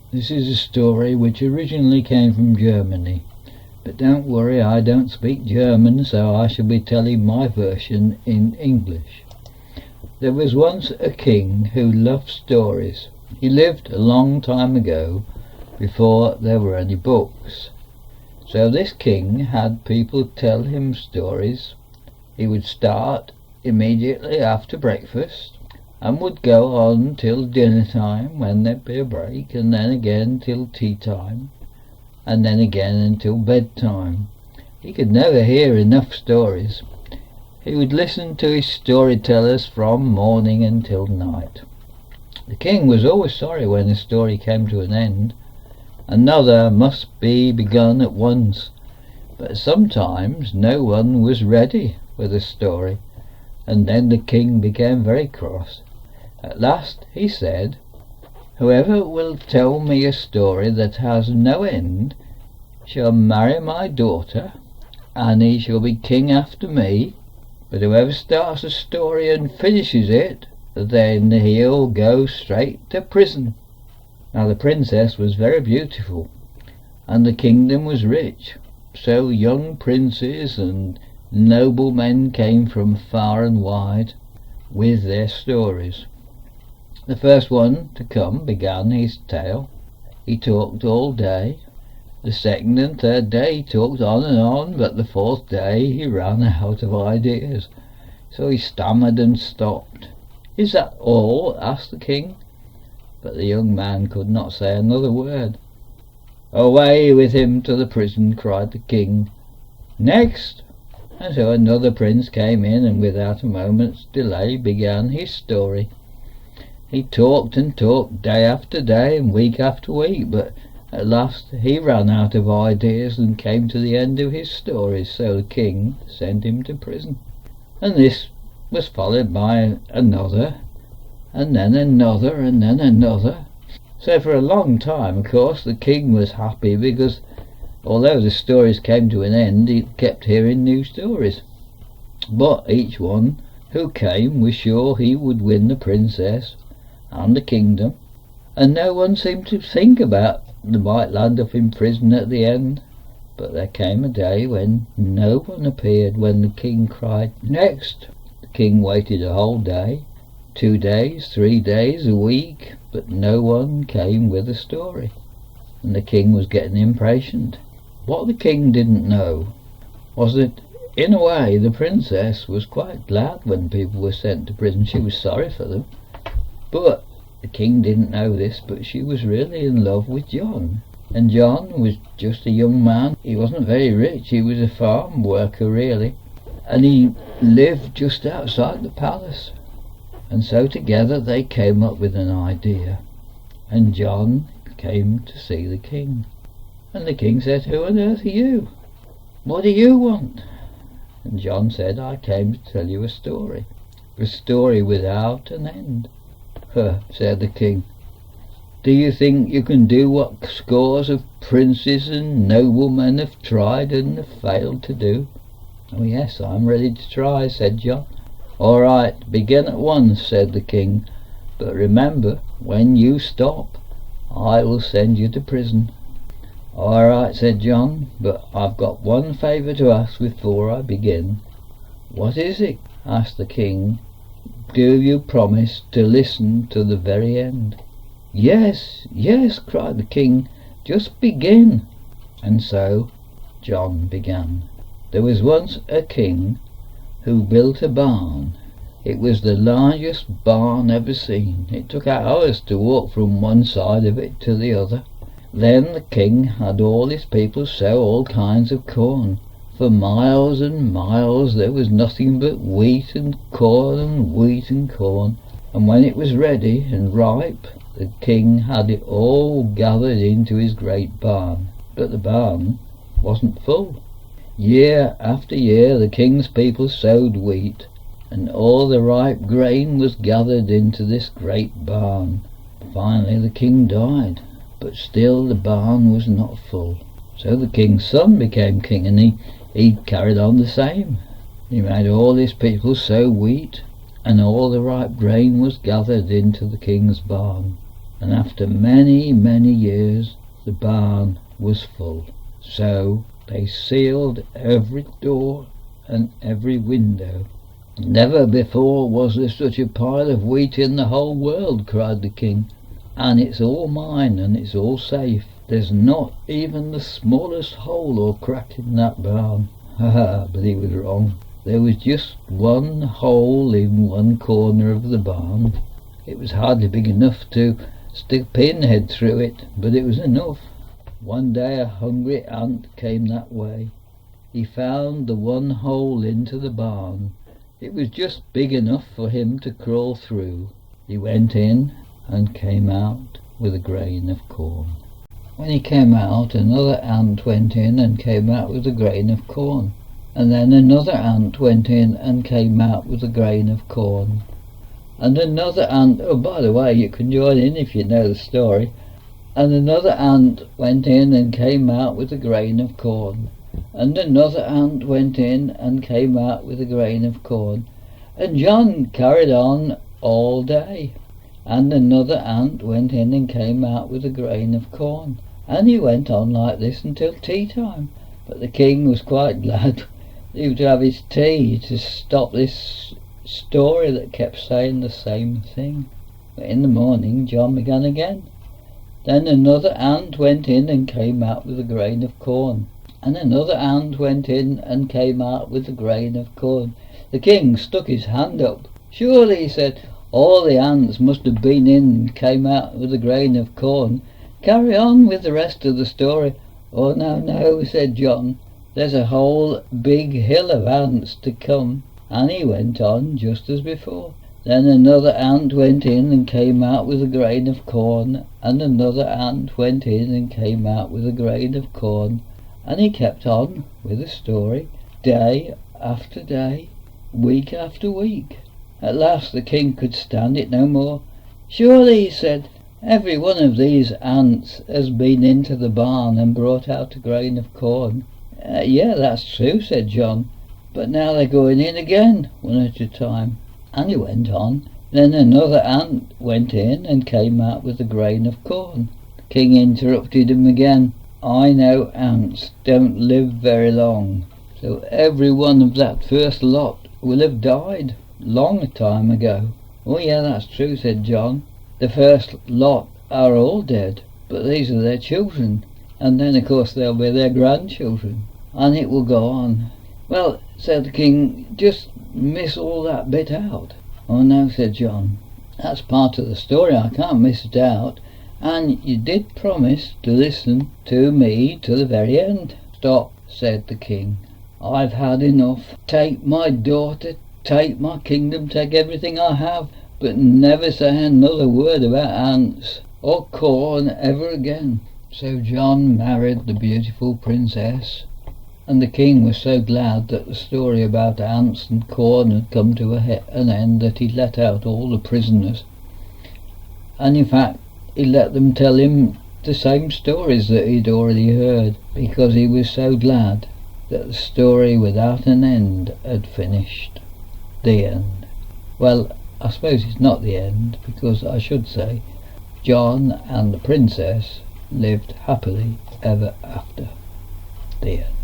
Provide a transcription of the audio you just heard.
This is a story which originally came from Germany, but don't worry, I don't speak German, so I shall be telling my version in English. There was once a king who loved stories. He lived a long time ago, before there were any books. So this king had people tell him stories. He would start immediately after breakfast, and would go on till dinner time, when there'd be a break, and then again till tea time, and then again until bedtime. He could never hear enough stories. He would listen to his storytellers from morning until night. The king was always sorry when a story came to an end. Another must be begun at once, but sometimes no one was ready with a story, and then the king became very cross. At last he said, "Whoever will tell me a story that has no end shall marry my daughter, and he shall be king after me. But whoever starts a story and finishes it, then he'll go straight to prison." Now the princess was very beautiful, and the kingdom was rich, so young princes and noblemen came from far and wide with their stories. The first one to come began his tale. He talked all day. The second and third day he talked on, but the fourth day he ran out of ideas, so he stammered and stopped. "Is that all?" asked the king. But the young man could not say another word. "Away with him to the prison!" cried the king. "Next!" And so another prince came in, and without a moment's delay began his story. He talked and talked day after day and week after week, but at last he ran out of ideas and came to the end of his story, so the king sent him to prison. And this was followed by another, and then another, and then another. So for a long time, of course, the king was happy, because although the stories came to an end, he kept hearing new stories. But each one who came was sure he would win the princess and the kingdom, and no one seemed to think about the might land up in prison at the end. But there came a day when no one appeared. When the king cried, "Next!" the king waited a whole day, 2 days, 3 days, a week, but no one came with a story, and the king was getting impatient. What the king didn't know was that, in a way, the princess was quite glad when people were sent to prison. She was sorry for them. But the king didn't know this, but she was really in love with John. And John was just a young man. He wasn't very rich. He was a farm worker, really. And he lived just outside the palace. And so together they came up with an idea. And John came to see the king. And the king said, "Who on earth are you? What do you want?" And John said, "I came to tell you a story without an end." "Huh," said the king. "Do you think you can do what scores of princes and noblemen have tried and have failed to do?" "Oh yes, I'm ready to try," said John. "All right, begin at once," said the king. "But remember, when you stop, I will send you to prison." "All right," said John, "but I've got one favour to ask before I begin." "What is it?" asked the king. "Do you promise to listen to the very end?" "Yes, yes," cried the king. "Just begin." And so John began. There was once a king who built a barn. It was the largest barn ever seen. It took hours to walk from one side of it to the other. Then the king had all his people sow all kinds of corn. For miles and miles there was nothing but wheat and corn and wheat and corn. And when it was ready and ripe, the king had it all gathered into his great barn. But the barn wasn't full. Year after year the king's people sowed wheat, and all the ripe grain was gathered into this great barn. Finally the king died, but still the barn was not full. So the king's son became king, and he carried on the same. He made all his people sow wheat, and all the ripe grain was gathered into the king's barn. and after many, many years the barn was full. So they sealed every door and every window. "Never before was there such a pile of wheat in the whole world," cried the king, "and it's all mine, and it's all safe. There's not even the smallest hole or crack in that barn." But he was wrong. There was just one hole in one corner of the barn. It was hardly big enough to stick a pinhead through it, but it was enough. One day a hungry ant came that way. He found the one hole into the barn. It was just big enough for him to crawl through. He went in and came out with a grain of corn. When he came out, another ant went in and came out with a grain of corn. And then another ant went in and came out with a grain of corn. And another ant, oh, by the way, you can join in if you know the story. And another ant went in and came out with a grain of corn. And another ant went in and came out with a grain of corn. And John carried on all day. And another ant went in and came out with a grain of corn. And he went on like this until tea time. But the king was quite glad he would have his tea to stop this story that kept saying the same thing. But in the morning John began again. Then another ant went in and came out with a grain of corn. And another ant went in and came out with a grain of corn. The king stuck his hand up. "Surely," he said, "all the ants must have been in and came out with a grain of corn. Carry on with the rest of the story." "Oh, no," said John. "There's a whole big hill of ants to come." And he went on just as before. Then another ant went in and came out with a grain of corn. And another ant went in and came out with a grain of corn. And he kept on with the story, day after day, week after week. At last the king could stand it no more. "Surely," he said, "every one of these ants has been into the barn and brought out a grain of corn." "Yeah, that's true," said John, "but now they're going in again, one at a time." And he went on. Then another ant went in and came out with a grain of corn. The king interrupted him again. "I know ants don't live very long, so every one of that first lot will have died long time ago." "Oh, yeah, that's true," said John. "The first lot are all dead, but these are their children, and then of course they'll be their grandchildren, and it will go on." "Well," said the king, "just miss all that bit out." "Oh no," said John, "that's part of the story. I can't miss it out, and you did promise to listen to me to the very end." "Stop," said the king. "I've had enough. Take my daughter, take my kingdom, take everything I have, but never say another word about ants or corn ever again." So John married the beautiful princess, and the king was so glad that the story about ants and corn had come to an end that he let out all the prisoners. And in fact, he let them tell him the same stories that he'd already heard, because he was so glad that the story without an end had finished. The end. Well, I suppose it's not the end, because I should say John and the princess lived happily ever after. The end.